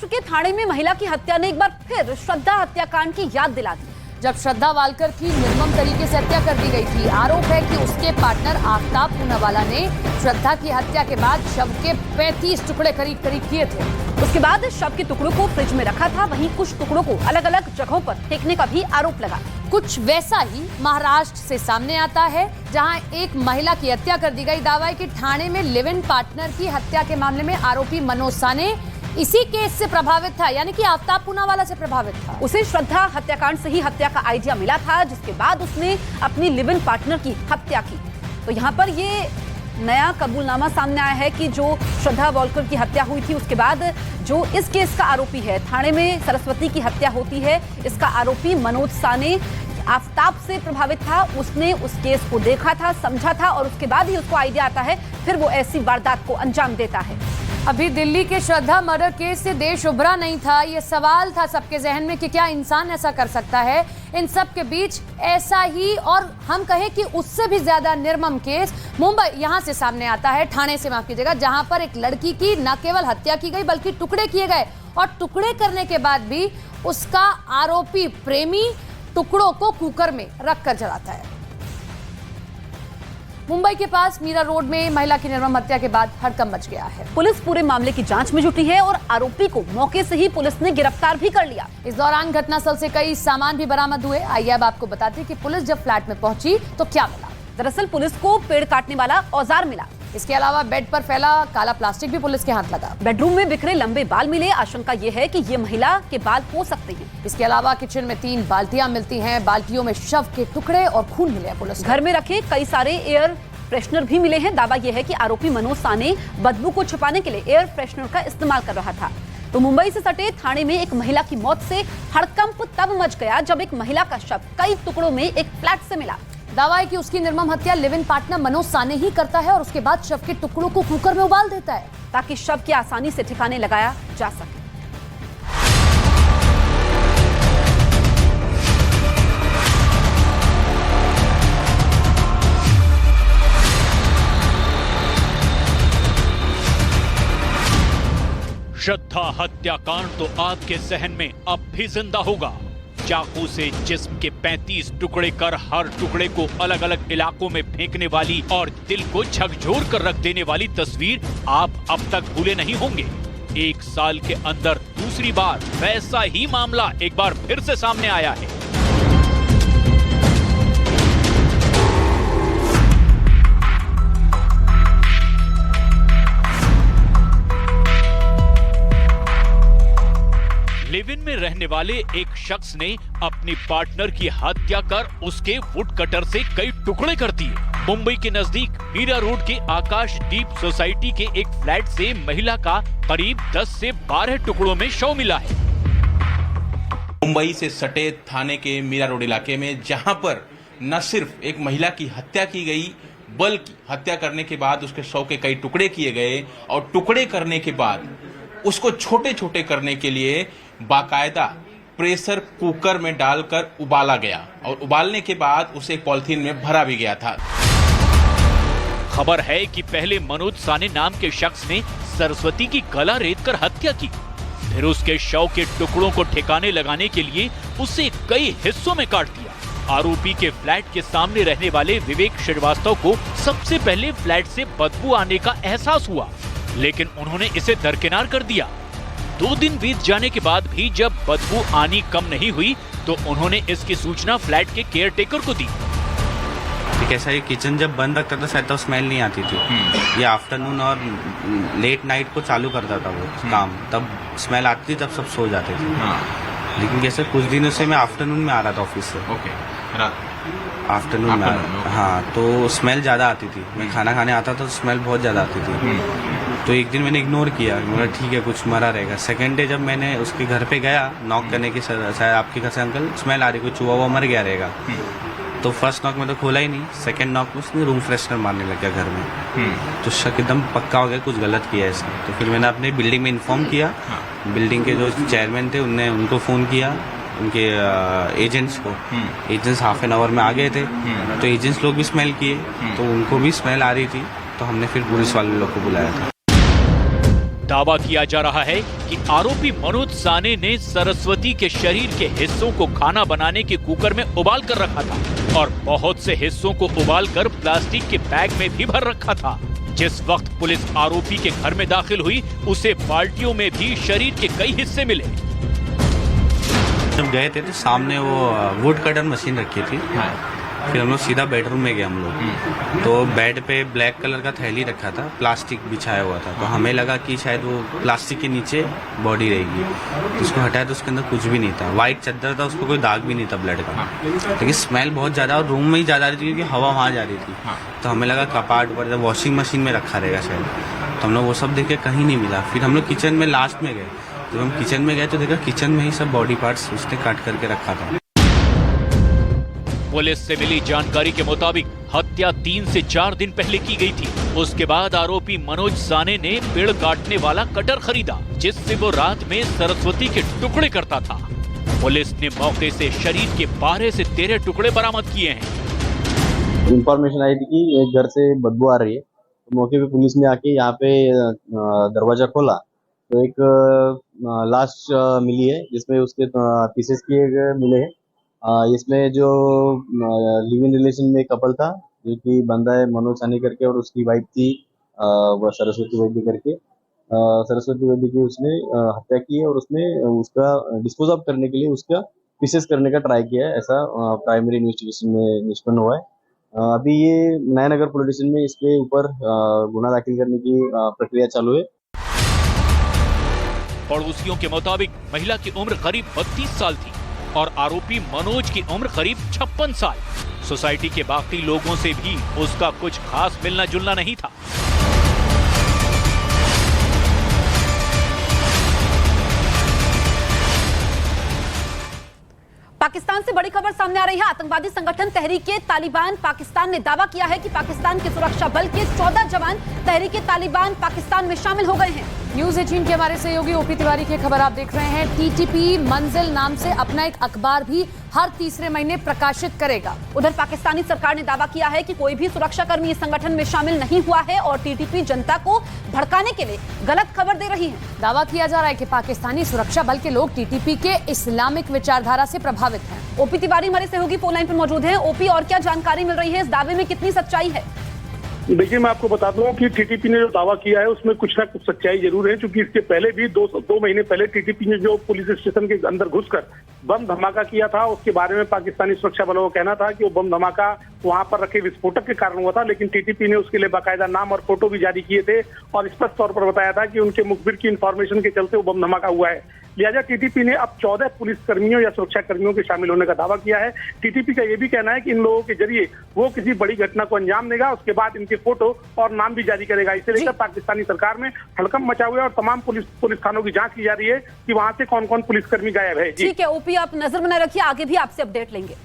महाराष्ट्र के ठाणे में महिला की हत्या ने एक बार फिर श्रद्धा हत्याकांड की याद दिला दी। जब श्रद्धा वालकर की निर्मम तरीके से हत्या कर दी गई थी। आरोप है कि उसके पार्टनर आफ्ताब पूनावाला ने श्रद्धा की हत्या के बाद शव के 35 टुकड़े करीब किए थे। उसके बाद शव के टुकड़ों को फ्रिज में रखा था, वहीं कुछ टुकड़ों को अलग अलग जगहों पर फेंकने का भी आरोप लगा। कुछ वैसा ही महाराष्ट्र से सामने आता है, जहां एक महिला की हत्या कर दी गई। दावा है कि ठाणे में लिव इन पार्टनर की हत्या के मामले में आरोपी मनोज साने इसी केस से प्रभावित था, यानी कि आफ्ताब पूनावाला से प्रभावित था। उसे श्रद्धा हत्याकांड से ही हत्या का आइडिया मिला था, जिसके बाद उसने अपनी लिव इन पार्टनर की हत्या की। तो यहाँ पर ये नया कबूलनामा सामने आया है कि जो श्रद्धा वालकर की हत्या हुई थी, उसके बाद जो इस केस का आरोपी है, ठाणे में सरस्वती की हत्या होती है, इसका आरोपी मनोज साने आफ्ताब से प्रभावित था। उसने उस केस को देखा था, समझा था और उसके बाद ही उसको आइडिया आता है, फिर वो ऐसी वारदात को अंजाम देता है। अभी दिल्ली के श्रद्धा मर्डर केस से देश उभरा नहीं था। ये सवाल था सबके जहन में कि क्या इंसान ऐसा कर सकता है। इन सब के बीच ऐसा ही और हम कहें कि उससे भी ज्यादा निर्मम केस मुंबई यहाँ से सामने आता है, ठाणे से माफ कीजिएगा, जहां पर एक लड़की की न केवल हत्या की गई बल्कि टुकड़े किए गए और टुकड़े करने के बाद भी उसका आरोपी प्रेमी टुकड़ों को कुकर में रखकर जलाता है। मुंबई के पास मीरा रोड में महिला की निर्मम हत्या के बाद हड़कंप मच गया है। पुलिस पूरे मामले की जांच में जुटी है और आरोपी को मौके से ही पुलिस ने गिरफ्तार भी कर लिया। इस दौरान घटनास्थल से कई सामान भी बरामद हुए। आइए अब आपको बताते हैं कि पुलिस जब फ्लैट में पहुंची तो क्या मिला। दरअसल पुलिस को पेड़ काटने वाला औजार मिला। इसके अलावा बेड पर फैला काला प्लास्टिक भी पुलिस के हाथ लगा। बेडरूम में बिखरे लंबे बाल मिले। आशंका ये है कि ये महिला के बाल हो सकते हैं। इसके अलावा किचन में 3 बाल्टियां मिलती हैं। बाल्टियों में शव के टुकड़े और खून मिले। पुलिस घर में रखे कई सारे एयर फ्रेशनर भी मिले हैं। दावा यह है कि आरोपी मनोज साने बदबू को छुपाने के लिए एयर फ्रेशनर का इस्तेमाल कर रहा था। तो मुंबई से सटे ठाणे में एक महिला की मौत से हड़कंप तब मच गया जब एक महिला का शव कई टुकड़ों में एक फ्लैट से मिला। दावा है कि उसकी निर्मम हत्या लिव इन पार्टनर मनोज साने ही करता है और उसके बाद शव के टुकड़ों को कुकर में उबाल देता है ताकि शव की आसानी से ठिकाने लगाया जा सके। श्रद्धा हत्याकांड तो आपके जहन में अब भी जिंदा होगा। चाकू से जिस्म के 35 टुकड़े कर हर टुकड़े को अलग अलग इलाकों में फेंकने वाली और दिल को झकझोर कर रख देने वाली तस्वीर आप अब तक भूले नहीं होंगे। 1 साल के अंदर दूसरी बार वैसा ही मामला एक बार फिर से सामने आया है। लिव इन में रहने वाले एक शख्स ने अपनी पार्टनर की हत्या कर उसके वुड कटर से कई टुकड़े कर दिए। मुंबई के नजदीक मीरा रोड के आकाशदीप सोसाइटी के एक फ्लैट से महिला का करीब 10 से 12 टुकड़ों में शव मिला है। मुंबई से सटे थाने के मीरा रोड इलाके में, जहां पर न सिर्फ एक महिला की हत्या की गई बल्कि हत्या करने के बाद उसके शव के कई टुकड़े किए गए और टुकड़े करने के बाद उसको छोटे छोटे करने के लिए बाकायदा प्रेशर कुकर में डालकर उबाला गया और उबालने के बाद उसे पॉलिथीन में भरा भी गया था। खबर है कि पहले मनोज साने नाम के शख्स ने सरस्वती की गला रेतकर हत्या की, फिर उसके शव के टुकड़ों को ठिकाने लगाने के लिए उसे कई हिस्सों में काट दिया। आरोपी के फ्लैट के सामने रहने वाले विवेक श्रीवास्तव को सबसे पहले फ्लैट से बदबू आने का एहसास हुआ, लेकिन उन्होंने इसे दरकिनार कर दिया। 2 दिन बीत जाने के बाद भी जब बदबू आनी कम नहीं हुई तो उन्होंने इसकी सूचना फ्लैट के केयरटेकर को दी। कैसा, ये किचन जब बंद रखता था शायद तो स्मेल नहीं आती थी। ये आफ्टरनून और लेट नाइट को चालू करता था वो काम, तब स्मेल आती थी, तब सब सो जाते थे। लेकिन कैसे कुछ दिनों से मैं आफ्टरनून में आ रहा था ऑफिस से। आफ्टरनून में हाँ, तो स्मेल ज़्यादा आती थी। मैं खाना खाने आता था तो स्मेल बहुत ज़्यादा आती थी। तो एक दिन मैंने इग्नोर किया, बोला ठीक है कुछ मरा रहेगा। सेकंड डे जब मैंने उसके घर पे गया नॉक करने की, शायद आपके घर से अंकल स्मेल आ रही, कोई चूहा हुआ मर गया रहेगा। तो फर्स्ट नॉक में तो खोला ही नहीं, सेकंड नॉक में उसने रूम फ्रेशनर मारने लग गया घर में। तो शक एकदम पक्का हो गया कुछ गलत किया है इसने। तो फिर मैंने अपने बिल्डिंग में इन्फॉर्म किया। बिल्डिंग के जो चेयरमैन थे उनने उनको फ़ोन किया, उनके एजेंट्स को। एजेंट्स हाफ एन आवर में आ गए थे। तो एजेंट्स लोग भी स्मेल किए, तो उनको भी स्मेल आ रही थी। तो हमने फिर पुलिस वाले लोग को बुलाया था। दावा किया जा रहा है कि आरोपी मनोज साने ने सरस्वती के शरीर के हिस्सों को खाना बनाने के कुकर में उबाल कर रखा था और बहुत से हिस्सों को उबालकर प्लास्टिक के बैग में भी भर रखा था। जिस वक्त पुलिस आरोपी के घर में दाखिल हुई, उसे बाल्टियों में भी शरीर के कई हिस्से मिले। जब गए थे तो सामने वो वुड कटर मशीन रखी थी। फिर हम लोग सीधा बेडरूम में गए हम लोग, तो बेड पे ब्लैक कलर का थैली रखा था, प्लास्टिक बिछाया हुआ था। तो हमें लगा कि शायद वो प्लास्टिक के नीचे बॉडी रहेगी, तो उसको हटाया तो उसके अंदर कुछ भी नहीं था। वाइट चादर था, उसको कोई दाग भी नहीं था ब्लड का, लेकिन स्मेल बहुत ज़्यादा और रूम में ही ज़्यादा आ रही थी क्योंकि हवा वहाँ जा रही थी। तो हमें लगा कपाट पर वॉशिंग मशीन में रखा रहेगा शायद, तो हम लोग वो सब देखे कहीं नहीं मिला। फिर हम लोग किचन में लास्ट में गए, जब हम किचन में गए तो देखा किचन में ही सब बॉडी पार्ट्स उसने काट करके रखा था। पुलिस से मिली जानकारी के मुताबिक हत्या 3 से 4 दिन पहले की गई थी। उसके बाद आरोपी मनोज साने ने पेड़ काटने वाला कटर खरीदा, जिससे वो रात में सरस्वती के टुकड़े करता था। पुलिस ने मौके से शरीर के 12 से 13 टुकड़े बरामद किए हैं। इंफॉर्मेशन आई थी कि एक घर से बदबू आ रही है, तो मौके पे पुलिस ने आके यहाँ पे दरवाजा खोला तो एक लाश मिली है, जिसमें उसके पीसेस किए गए मिले हैं। इसमें जो लिव इन रिलेशन में कपल था, जो कि बंदा है मनोज सानी करके और उसकी वाइफ थी वह सरस्वती वैद्य करके। सरस्वती वैद्य की उसने हत्या की है और उसने उसका डिस्पोज ऑफ करने के लिए उसका पीसेस करने का ट्राई किया है, ऐसा प्राइमरी इन्वेस्टिगेशन में निष्पन्न हुआ है। अभी ये नयानगर पुलिस स्टेशन में इसके ऊपर गुना दाखिल करने की प्रक्रिया चालू है। पड़ोसियों के मुताबिक महिला की उम्र करीब 32 साल थी और आरोपी मनोज की उम्र करीब 56 साल। सोसाइटी के बाकी लोगों से भी उसका कुछ खास मिलना जुलना नहीं था। पाकिस्तान से बड़ी खबर सामने आ रही है। आतंकवादी संगठन तहरीके तालिबान पाकिस्तान ने दावा किया है कि पाकिस्तान के सुरक्षा बल के 14 जवान तहरीके तालिबान पाकिस्तान में शामिल हो गए हैं। न्यूज 18 के हमारे सहयोगी ओपी तिवारी की खबर आप देख रहे हैं। टीटीपी मंजिल नाम से अपना एक अखबार भी हर तीसरे महीने प्रकाशित करेगा। उधर पाकिस्तानी सरकार ने दावा किया है कि कोई भी सुरक्षाकर्मी इस संगठन में शामिल नहीं हुआ है और टीटीपी जनता को भड़काने के लिए गलत खबर दे रही है। दावा किया जा रहा है कि पाकिस्तानी सुरक्षा बल के लोग टीटीपी के इस्लामिक विचारधारा से प्रभावित हैं। ओपी तिवारी हमारे सहयोगी फोन लाइन पर मौजूद हैं। ओपी, और क्या जानकारी मिल रही है? इस दावे में कितनी सच्चाई है? देखिए, मैं आपको बता दूं कि टीटीपी ने जो दावा किया है उसमें कुछ ना कुछ सच्चाई जरूर है, क्योंकि इसके पहले भी दो महीने पहले टीटीपी ने जो पुलिस स्टेशन के अंदर घुसकर बम धमाका किया था, उसके बारे में पाकिस्तानी सुरक्षा बलों का कहना था कि वो बम धमाका वहां पर रखे विस्फोटक के कारण हुआ था। लेकिन टीटीपी ने उसके लिए बाकायदा नाम और फोटो भी जारी किए थे और स्पष्ट तौर पर बताया था कि उनके मुखबिर की इंफॉर्मेशन के चलते वो बम धमाका हुआ है। लिहाजा टीटीपी ने अब 14 पुलिस कर्मियों या सुरक्षा कर्मियों के शामिल होने का दावा किया है। टीटीपी का यह भी कहना है कि इन लोगों के जरिए वो किसी बड़ी घटना को अंजाम देगा, उसके बाद इनके फोटो और नाम भी जारी करेगा। इसे लेकर पाकिस्तानी सरकार में हड़कंप मचा हुआ है और तमाम पुलिस थानों की जांच की जा रही है कि वहां से कौन कौन पुलिसकर्मी गायब है। ठीक है ओपी, आप नजर बनाए रखिए, आगे भी आपसे अपडेट लेंगे।